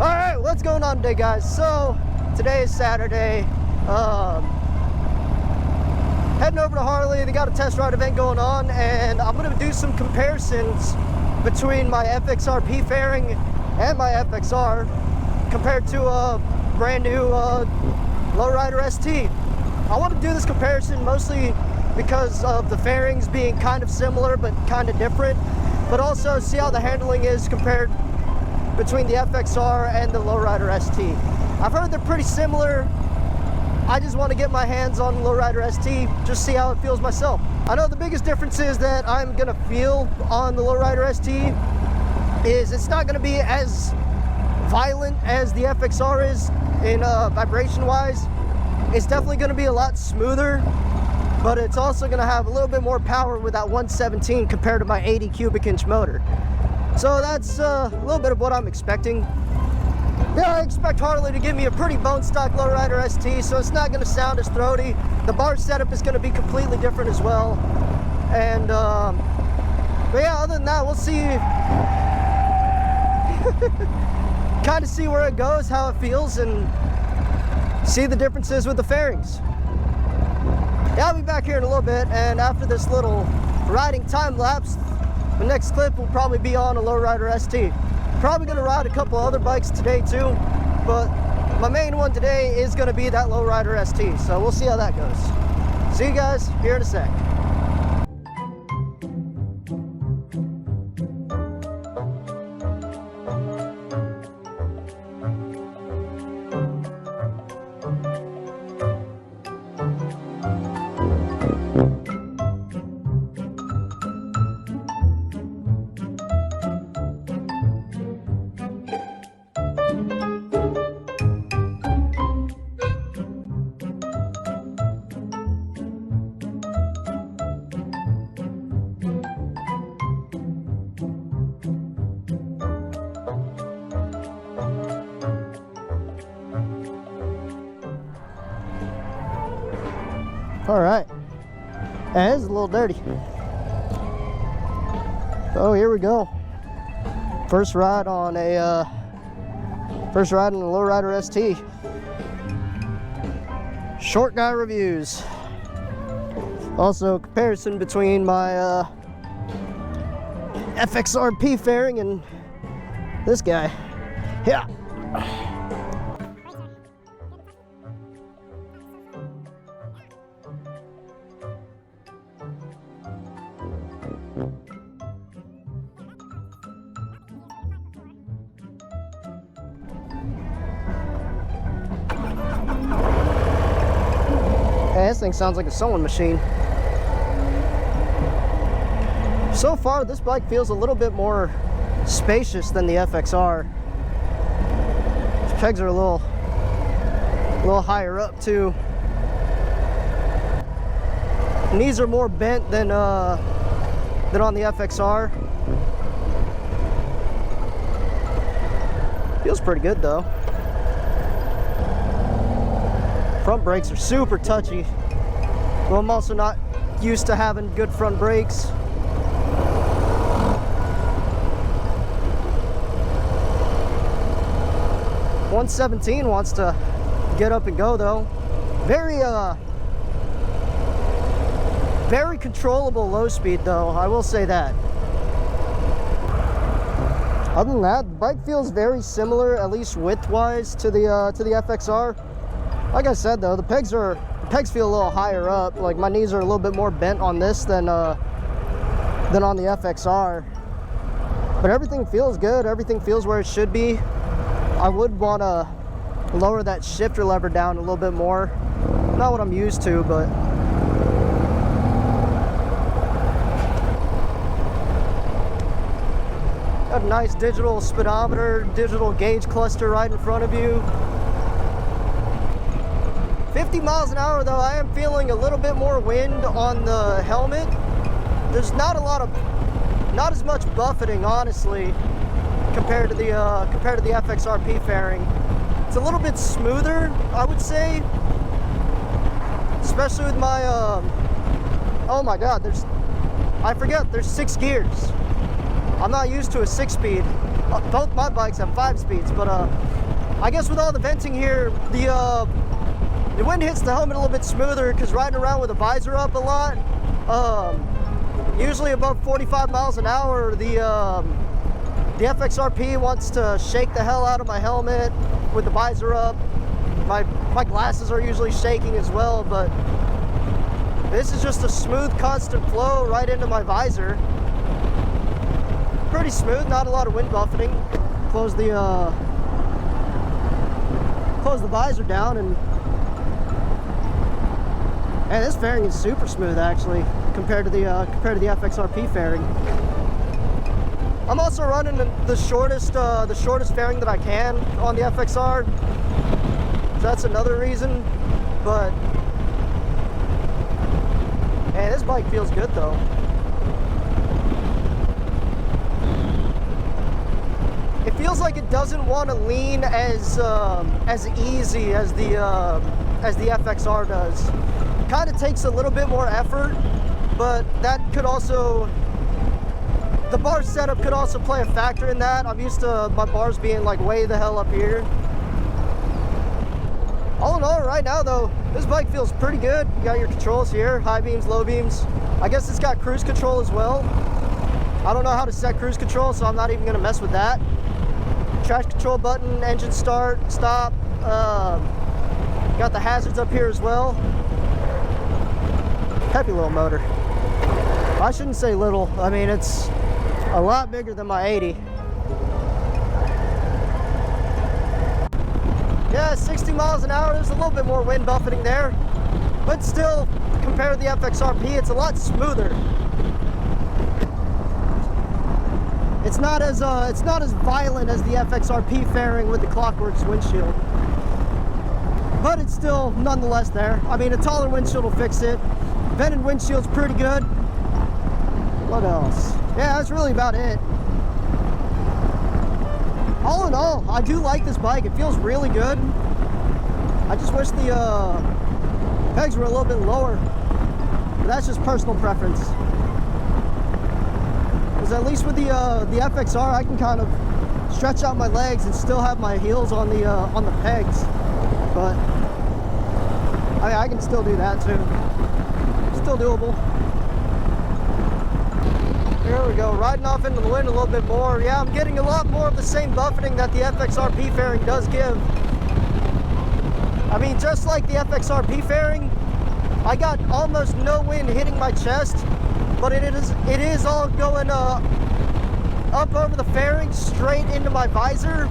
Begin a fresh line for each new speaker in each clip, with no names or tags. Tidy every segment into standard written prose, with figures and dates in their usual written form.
Alright, what's going on today, guys? So, today is Saturday. Heading over to Harley. They got a test ride event going on, and I'm going to do some comparisons between my FXRP fairing and my FXR compared to a brand new Lowrider ST. I want to do this comparison mostly because of the fairings being kind of similar but kind of different, but also see how the handling is compared between the FXR and the Lowrider ST. I've heard they're pretty similar. I just want to get my hands on the Lowrider ST, just see how it feels myself. I know the biggest difference is that I'm gonna feel on the Lowrider ST is it's not gonna be as violent as the FXR is in vibration wise. It's definitely gonna be a lot smoother, but it's also gonna have a little bit more power with that 117 compared to my 80 cubic inch motor. So that's a little bit of what I'm expecting. Yeah, I expect Harley to give me a pretty bone stock Lowrider ST, so it's not going to sound as throaty. The bar setup is going to be completely different as well. And, but yeah, other than that, we'll see. Kind of see where it goes, how it feels, and see the differences with the fairings. Yeah, I'll be back here in a little bit, and after this little riding time lapse, the next clip will probably be on a Lowrider ST. Probably going to ride a couple other bikes today too, but my main one today is going to be that Lowrider ST, so we'll see how that goes. See you guys here in a sec. All right, that is a little dirty. Oh, here we go. First ride on a Lowrider ST. Short guy reviews. Also, comparison between my FXRP fairing and this guy. Yeah. Hey, this thing sounds like a sewing machine. So far, this bike feels a little bit more spacious than the FXR. These pegs are a little higher up too. Knees are more bent than on the FXR. Feels pretty good though. Front brakes are super touchy. Well, I'm also not used to having good front brakes. .117 wants to get up and go though. Very controllable low speed though, I will say that. Other than that, the bike feels very similar, at least width-wise, to the FXR. Like I said though, the pegs feel a little higher up. Like my knees are a little bit more bent on this than on the FXR. But everything feels good. Everything feels where it should be. I would want to lower that shifter lever down a little bit more. Not what I'm used to, but got a nice digital speedometer, digital gauge cluster right in front of you. 50 miles an hour though, I am feeling a little bit more wind on the helmet. There's not as much buffeting, honestly, compared to the FXRP fairing. It's a little bit smoother, I would say, especially with my oh my god, I forget there's 6 gears. I'm not used to a 6-speed. both my bikes have 5 speeds, but I guess with all the venting here, the wind hits the helmet a little bit smoother because riding around with the visor up a lot, usually above 45 miles an hour, the FXRP wants to shake the hell out of my helmet with the visor up. My glasses are usually shaking as well, but this is just a smooth, constant flow right into my visor. Pretty smooth, not a lot of wind buffeting. Close the visor down, and this fairing is super smooth actually compared to the FXRP fairing. I'm also running the shortest fairing that I can on the FXR. So that's another reason, but man, this bike feels good though. It feels like it doesn't want to lean as easy as the FXR does. It kind of takes a little bit more effort, but that could also, the bar setup could also play a factor in that. I'm used to my bars being like way the hell up here. All in all, right now though, this bike feels pretty good. You got your controls here, high beams, low beams. I guess it's got cruise control as well. I don't know how to set cruise control, so I'm not even gonna mess with that. Traction control button, engine start, stop. Got the hazards up here as well. Heavy little motor. I shouldn't say little. I mean, it's a lot bigger than my 80. Yeah, 60 miles an hour. There's a little bit more wind buffeting there, but still, compared to the FXRP, it's a lot smoother. It's not as violent as the FXRP fairing with the Clockworks windshield, but it's still nonetheless there. I mean, a taller windshield will fix it. Vented windshield's pretty good. What else? Yeah, that's really about it. All in all, I do like this bike. It feels really good. I just wish the pegs were a little bit lower, but that's just personal preference. Because at least with the FXR, I can kind of stretch out my legs and still have my heels on the pegs. But I can still do that too. Still doable. Here we go, riding off into the wind a little bit more. Yeah, I'm getting a lot more of the same buffeting that the FXRP fairing does give. I mean, just like the FXRP fairing, I got almost no wind hitting my chest, but it is all going up over the fairing straight into my visor.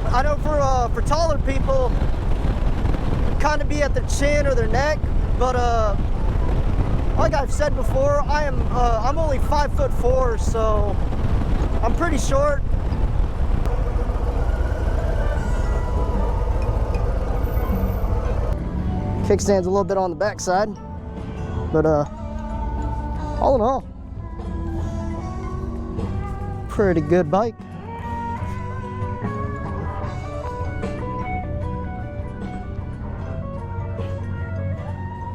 I know for taller people, kind of be at their chin or their neck, but like I've said before, I'm only 5'4", so I'm pretty short. Kickstand's a little bit on the back side, but all in all, pretty good bike.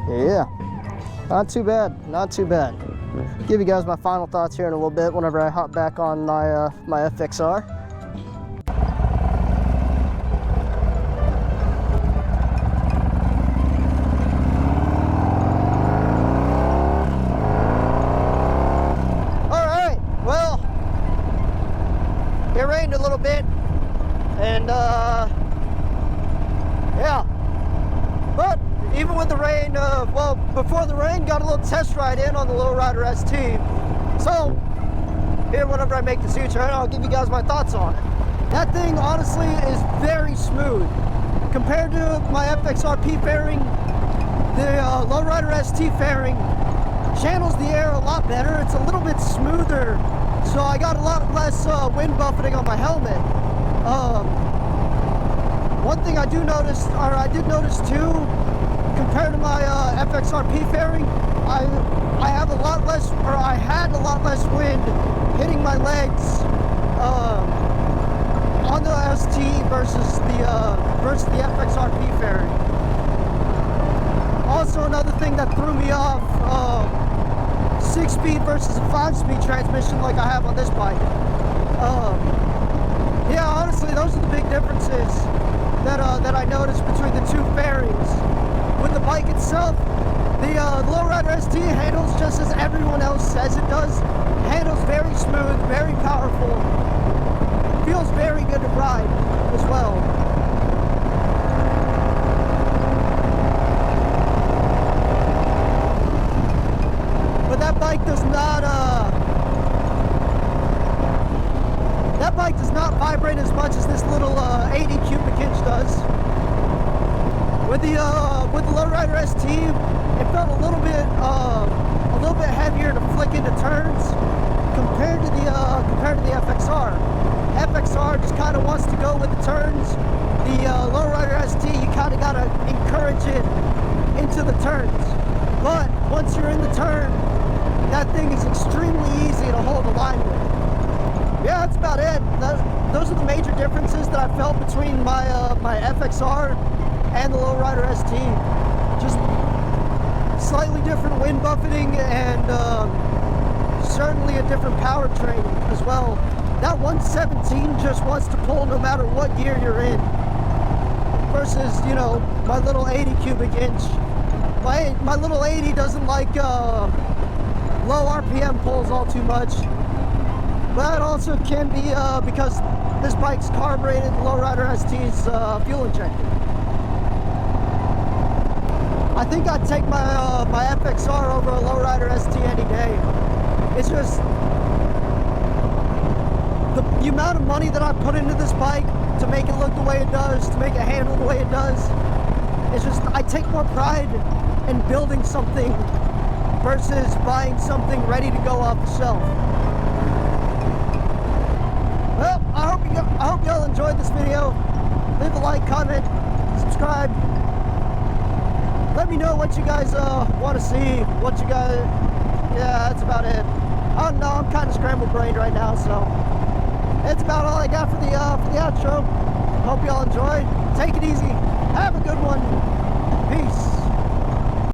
Yeah, not too bad, not too bad. Give you guys my final thoughts here in a little bit whenever I hop back on my my FXR. All right, well, it rained a little bit, and yeah, but even with the rain, well, before the rain, got a little test ride in on the Lowrider ST. So, here, whenever I make this U-turn, I'll give you guys my thoughts on it. That thing, honestly, is very smooth. Compared to my FXRP fairing, the Lowrider ST fairing channels the air a lot better. It's a little bit smoother, so I got a lot less wind buffeting on my helmet. One thing I did notice too, compared to my FXRP fairing, I had a lot less wind hitting my legs on the ST versus the FXRP fairing. Also, another thing that threw me off, 6-speed versus a 5-speed transmission like I have on this bike. Yeah, honestly, those are the big differences that I noticed between the two fairings. With the bike itself, the Lowrider ST handles just as everyone else says it does. Handles very smooth, very powerful. Feels very good to ride as well. But that bike does not vibrate as much as this little 80 cubic inch does. With the Lowrider ST, it felt a little bit heavier to flick into turns compared to the FXR. FXR just kind of wants to go with the turns. The Lowrider ST, you kind of gotta encourage it into the turns. But once you're in the turn, that thing is extremely easy to hold a line with. Yeah, that's about it. Those are the major differences that I felt between my my FXR and the Lowrider ST. Just slightly different wind buffeting and certainly a different powertrain as well. That 117 just wants to pull no matter what gear you're in. Versus, you know, my little 80 cubic inch. My little 80 doesn't like low RPM pulls all too much. But that also can be because this bike's carbureted, the Lowrider ST's fuel injected. I think I'd take my my FXR over a Lowrider ST any day. It's just the amount of money that I put into this bike to make it look the way it does, to make it handle the way it does. It's just, I take more pride in building something versus buying something ready to go off the shelf. Well, I hope y'all enjoyed this video. Leave a like, comment, subscribe. Let me know what you guys want to see. What you guys, yeah, that's about it. I don't know, I'm kind of scrambled brained right now, so that's about all I got for the outro. Hope y'all enjoy. Take it easy. Have a good one. Peace.